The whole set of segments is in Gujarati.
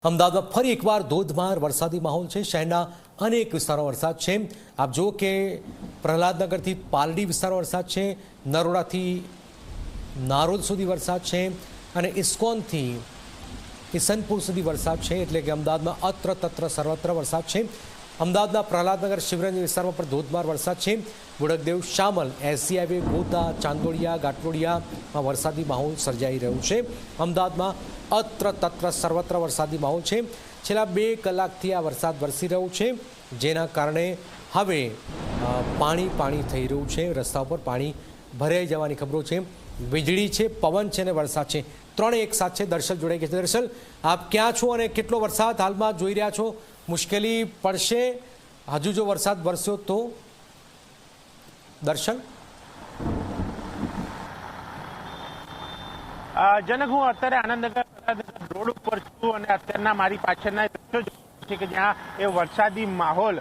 અમદાવાદમાં ફરી એકવાર ધોધમાર વરસાદી માહોલ છે। શહેરના અનેક વિસ્તારોમાં વરસાદ છે। આપ જુઓ કે પ્રહલાદનગરથી પાલડી વિસ્તારમાં વરસાદ છે, નરોડાથી નારોલ સુધી વરસાદ છે અને ઇસ્કોનથી કિશનપુર સુધી વરસાદ છે। એટલે કે અમદાવાદમાં અત્ર તત્ર સર્વત્ર વરસાદ છે। અમદાવાદના પ્રહલાદનગર શિવરંજ વિસ્તારમાં પણ ધોધમાર વરસાદ છે। બોડકદેવ શામલ એસજી હાઈવે ગોતા ચાંદોડિયા ગાંટલોડિયામાં વરસાદી માહોલ સર્જાઈ રહ્યો છે। અમદાવાદમાં અત્ર તત્ર સર્વત્ર વરસાદી માહોલ છે। છેલ્લા 2 કલાકથી આ વરસાદ વરસી રહ્યો છે, જેના કારણે હવે પાણી થઈ રહ્યું છે। રસ્તા ઉપર પાણી ભરાઈ જવાની ખબરો છે। વીજળી છે, પવન છે અને વરસાદ છે, ત્રણે એક સાથ છે। દર્શલ જોડાઈ ગયા છે। દર્શલ, આપ ક્યાં છો અને કેટલો વરસાદ હાલમાં જોઈ રહ્યા છો? મુશ્કેલી પડશે હજુ જો વરસાદ વરસ્યો તો? દર્શન, જનક, હું અત્યારે આનંદનગર રોડ ઉપર છું અને અત્યારના મારી પાછળના દ્રશ્યો છે કે જ્યાં એ વરસાદી માહોલ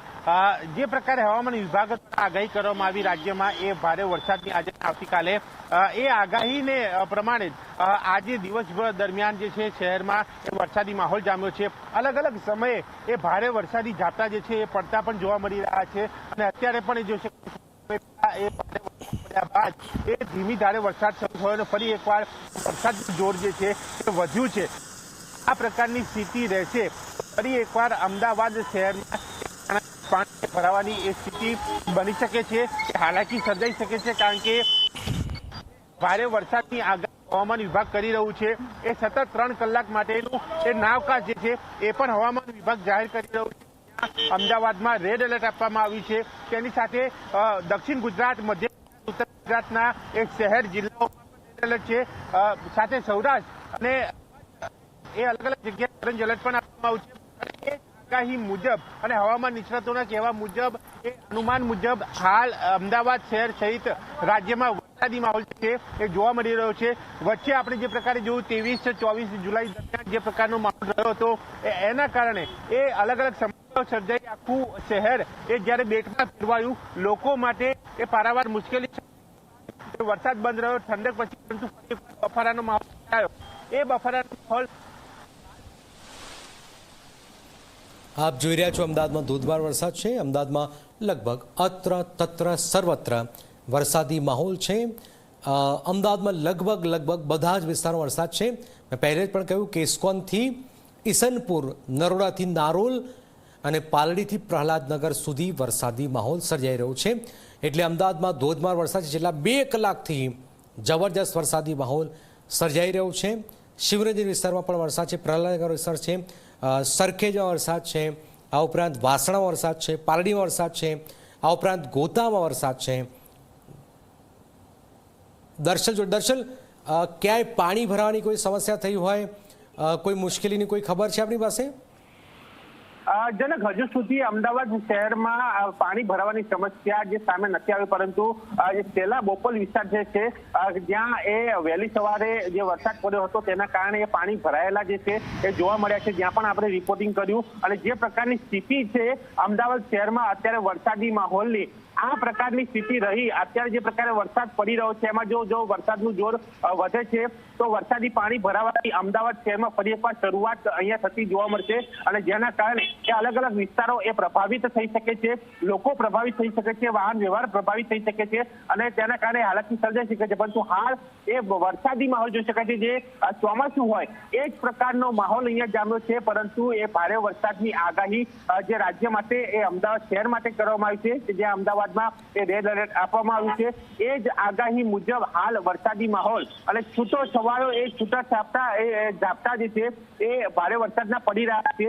જે પ્રકારે હવામાન વિભાગ દ્વારા આગાહી કરવામાં આવી રાજ્યમાં એ ભારે વરસાદની આજે આવતીકાલે એ આગાહીને પ્રમાણે આજે દિવસભર દરમિયાન જે છે શહેરમાં એ વરસાદી માહોલ જામ્યો છે। અલગ અલગ સમયે એ ભારે વરસાદી ઝાપટા જે છે એ પડતા પણ જોવા મળી રહ્યા છે અને અત્યારે પણ એ જોઈ બાદ એ ધીમી ધારે વરસાદ શરૂ થયો અને ફરી એકવાર વરસાદનું જોર જે છે એ વધ્યું છે। આ પ્રકારની સ્થિતિ રહેશે, ફરી એકવાર અમદાવાદ શહેરમાં પાણી ભરાવાની એ સ્થિતિ બની શકે છે, હાલાકી સર્જાઈ શકે છે, કારણ કે ભારે વરસાદની આગાહી હવામાન વિભાગ કરી રહ્યું છે। એ સતત 3 કલાક માટેનું એ નાવકાસ્ટ જે છે એ પણ હવામાન વિભાગ જાહેર કરી રહ્યું છે। અમદાવાદમાં રેડ એલર્ટ આપવામાં આવ્યું છે, તેની સાથે દક્ષિણ ગુજરાત, મધ્ય ઉત્તર ગુજરાતના એક શહેર જિલ્લાઓમાં રેડ એલર્ટ છે, સાથે સૌરાષ્ટ્ર અને એ અલગ અલગ જગ્યાએ ઓરેન્જ એલર્ટ પણ આપવામાં આવ્યું છે। આગાહી મુજબ અને હવામાન નિષ્ણાતોના કહેવા મુજબ એ અનુમાન મુજબ હાલ અમદાવાદ શહેર સહિત રાજ્યમાં વરસાદી માહોલ છે એ જોવા મળી રહ્યો છે। વચ્ચે આપણે જે પ્રકારે જોયું 23-24 જુલાઈ દરમિયાન જે પ્રકારનો માહોલ રહ્યો હતો એના કારણે એ અલગ અલગ સમસ્યાઓ સર્જાઈ આખું શહેર એ જ્યારે બેટમાં ફેરવાયું, લોકો માટે એ પારાવાર મુશ્કેલી, વરસાદ બંધ રહ્યો, ઠંડક પછી, પરંતુ બફારાનો માહોલ આવ્યો। એ બફારાનો માહોલ આપ જોઈ રહ્યા છો। અમદાવાદમાં ધોધમાર વરસાદ છે। અમદાવાદમાં લગભગ અત્ર તત્ર સર્વત્ર વરસાદી માહોલ છે। અમદાવાદમાં લગભગ બધા જ વિસ્તારોમાં વરસાદ છે। મેં પહેલે જ પણ કહ્યું કે ઇસ્કોનથી કિશનપુર, નરોડાથી નારોલ અને પાલડીથી પ્રહલાદનગર સુધી વરસાદી માહોલ સર્જાઈ રહ્યો છે। એટલે અમદાવાદમાં ધોધમાર વરસાદ છે। છેલ્લા 2 કલાકથી જબરજસ્ત વરસાદી માહોલ સર્જાઈ રહ્યો છે। શિવરંજ વિસ્તારમાં પણ વરસાદ છે, પ્રહલાદનગર વિસ્તાર છે, સરખેજમાં વરસાદ છે, આ ઉપરાંત વાસણામાં વરસાદ છે, પાલડીમાં વરસાદ છે, આ ઉપરાંત ગોતામાં વરસાદ છે। દર્શલ, ક્યાંય પાણી ભરાવાની કોઈ સમસ્યા થઈ હોય, કોઈ મુશ્કેલીની કોઈ ખબર છે આપણી પાસે? જનક, હજુ સુધી અમદાવાદ શહેરમાં પાણી ભરાવાની સમસ્યા જે સામે નથી આવી, પરંતુ જે સેલા બોપલ વિસ્તાર જે છે જ્યાં એ વહેલી સવારે જે વરસાદ પડ્યો હતો તેના કારણે એ પાણી ભરાયેલા જે છે એ જોવા મળ્યા છે, જ્યાં પણ આપણે રિપોર્ટિંગ કર્યું અને જે પ્રકારની સ્થિતિ છે અમદાવાદ શહેરમાં અત્યારે વરસાદી માહોલની, આ પ્રકારની સ્થિતિ રહી। અત્યારે જે પ્રકારે વરસાદ પડી રહ્યો છે એમાં જો વરસાદનું જોર વધે છે તો વરસાદી પાણી ભરાવાની અમદાવાદ શહેરમાં ફરી એકવાર શરૂઆત અહીંયા થતી જોવા મળશે અને જેના કારણે એ અલગ અલગ વિસ્તારો એ પ્રભાવિત થઈ શકે છે, લોકો પ્રભાવિત થઈ શકે છે, વાહન વ્યવહાર પ્રભાવિત થઈ શકે છે અને તેના કારણે હાલાકી સર્જાઈ શકે છે। પરંતુ હાલ એ વરસાદી માહોલ જોઈ શકાય છે, જે ચોમાસું હોય એ જ પ્રકારનો માહોલ અહીંયા જામ્યો છે। પરંતુ એ ભારે વરસાદની આગાહી જે રાજ્ય માટે એ અમદાવાદ શહેર માટે કરવામાં આવી છે, જ્યાં અમદાવાદમાં એ રેડ એલર્ટ આપવામાં આવ્યું છે, એ જ આગાહી મુજબ હાલ વરસાદી માહોલ અને છૂટો છવાયો એ છૂટા ઝાપટા જે છે એ ભારે વરસાદના પડી રહ્યા છે।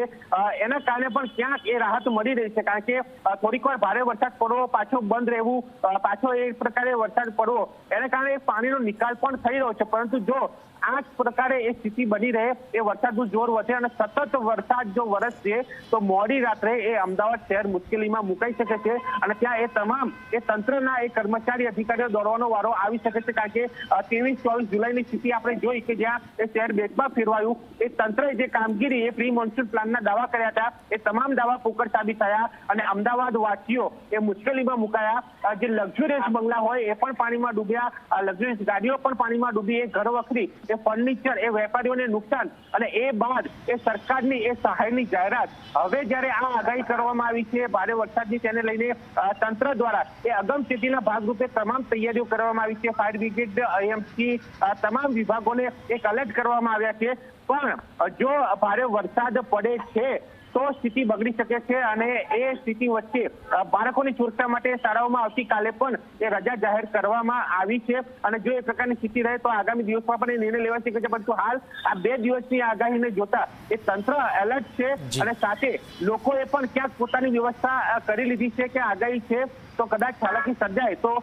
એના કારણે પણ ક્યાંક એ રાહત મળી રહી છે, કારણ કે થોડીક વાર ભારે વરસાદ પડવો, પાછો બંધ રહેવું, પાછો એક પ્રકારે વરસાદ પડવો, એના કારણે પાણીનો નિકાલ પણ થઈ રહ્યો છે। પરંતુ જો આ પ્રકારે એ સ્થિતિ બની રહે, એ વરસાદનું જોર વધે અને સતત વરસાદ જો વરસશે તો મોડી રાત્રે એ અમદાવાદ શહેર મુશ્કેલીમાં મુકાઈ શકે છે અને ત્યાં એ તમામ એ તંત્રના એ કર્મચારી અધિકારીઓ દોડવાનો વારો આવી શકે છે, કારણ કે 23-24 જુલાઈની સ્થિતિ આપણે જોઈ કે જ્યાં એ શહેર બેટમાં ફેરવાયું, એ તંત્રએ જે કામગીરી એ પ્રી મોન્સૂન પ્લાનના દાવા કર્યા હતા એ તમામ દાવા પોકળ સાબિત થયા અને અમદાવાદ વાસીઓ એ મુશ્કેલીમાં મુકાયા। જે લક્ઝુરિયસ બંગલા હોય એ પણ પાણીમાં ડૂબ્યા, લક્ઝુરિયસ ગાડીઓ પણ પાણીમાં ડૂબી, એ ઘર વખરી એ ફર્નિચર, એ વેપારીઓને નુકસાન અને એ બાદ એ સરકારની એ સહાયની જાહેરાત. હવે જ્યારે આ આગાહી કરવામાં આવી છે ભારે વરસાદની, તેને લઈને તંત્ર દ્વારા એ અગમચેતીના ભાગરૂપે તમામ તૈયારીઓ કરવામાં આવી છે. ફાયર બ્રિગેડ, આઈએમસી, તમામ વિભાગોને એક એલર્ટ કરવામાં આવ્યા છે. પણ જો ભારે વરસાદ પડે છે તો સ્થિતિ બગડી શકે છે અને એ સ્થિતિ વચ્ચે બાળકોની સુરક્ષા માટે શાળાઓમાં આવતીકાલે પણ એ રજા જાહેર કરવામાં આવી છે. અને જો એ પ્રકારની સ્થિતિ રહે તો આગામી દિવસમાં પણ એ નિર્ણય લેવાઈ શકે છે. પરંતુ હાલ આ 2 દિવસની આગાહીને જોતા એ તંત્ર એલર્ટ છે અને સાથે લોકોએ પણ ક્યાંક પોતાની વ્યવસ્થા કરી લીધી છે કે આગાહી છે તો કદાચ હાલાકી સર્જાય તો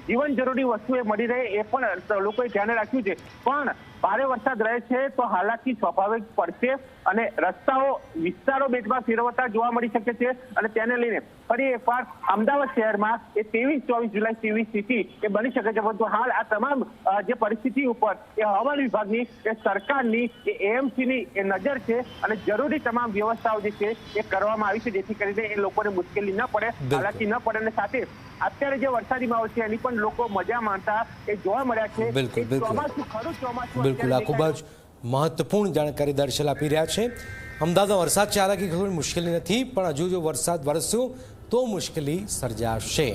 જીવન જરૂરી વસ્તુ એ મળી રહે એ પણ લોકોએ ધ્યાને રાખ્યું છે. પણ ભારે વરસાદ રહે છે તો હાલાકી સ્વાભાવિક પડશે અને રસ્તાઓ, વિસ્તારો બેટમાં ફેરવતા જોવા મળી શકે છે. અને તેને લઈને ફરી એકવાર અમદાવાદ શહેરમાં એ 23-24 જુલાઈ જેવી સ્થિતિ એ બની શકે છે. પરંતુ હાલ આ તમામ જે પરિસ્થિતિ ઉપર એ હવામાન વિભાગની, એ સરકારની, એ એએમસીની એ નજર છે અને જરૂરી તમામ વ્યવસ્થાઓ જે છે એ કરવામાં આવી છે જેથી કરીને એ લોકોને મુશ્કેલી ન પડે, હાલાકી ન પડે. અને સાથે અત્યારે જે વરસાદી માહોલ છે એની પણ લોકો મજા માણતા એ જોવા મળ્યા છે. ચોમાસું, ખરું ચોમાસું. બિલકુલ, આ ખૂબ જ મહત્વપૂર્ણ જાણકારી દર્શલ આપી રહ્યા છે. અમદાવાદમાં વરસાદ છે, હાલાકી કોઈ મુશ્કેલી નથી, પણ હજુ જો વરસાદ વરસ્યો તો મુશ્કેલી સર્જાશે.